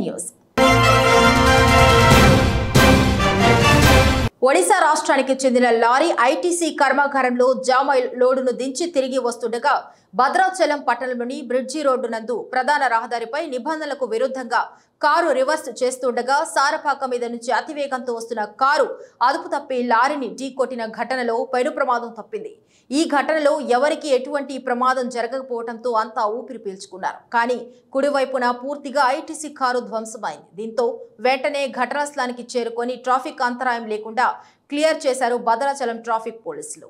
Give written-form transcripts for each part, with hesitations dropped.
News. Odisha రాష్ట్రానికి చెందిన lorry ITC కర్మాగారంలో జామ లోడును దించి తిరిగి వస్తుండగా భద్రాచలం పట్టణంలోని బ్రిడ్జి రోడ్డు నందు ప్రధాన రహదారిపై నిబంధనలకు విరుద్ధంగా కారు రివర్స్ చేస్తుండగా సారపాక మీద నుంచి అతివేగంతో వస్తున్న కారు అదుపు తప్పి లారీని ఢీకొట్టిన ఘటనలో పెను ప్రమాదం తప్పింది. ఈ ఘటనలో ఎవరికి ఎటువంటి ప్రమాదం జరగకపోవడంతో అంతా ఊపిరి పీల్చుకున్నారు. కానీ కుడివైపున పూర్తిగా ఐటీసీ కారు ధ్వంసమైంది. దీంతో వెంటనే ఘటనా స్థలానికి చేరుకొని ట్రాఫిక్ అంతరాయం లేకుండా క్లియర్ చేశారు భద్రాచలం ట్రాఫిక్ పోలీసులు.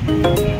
Thank you.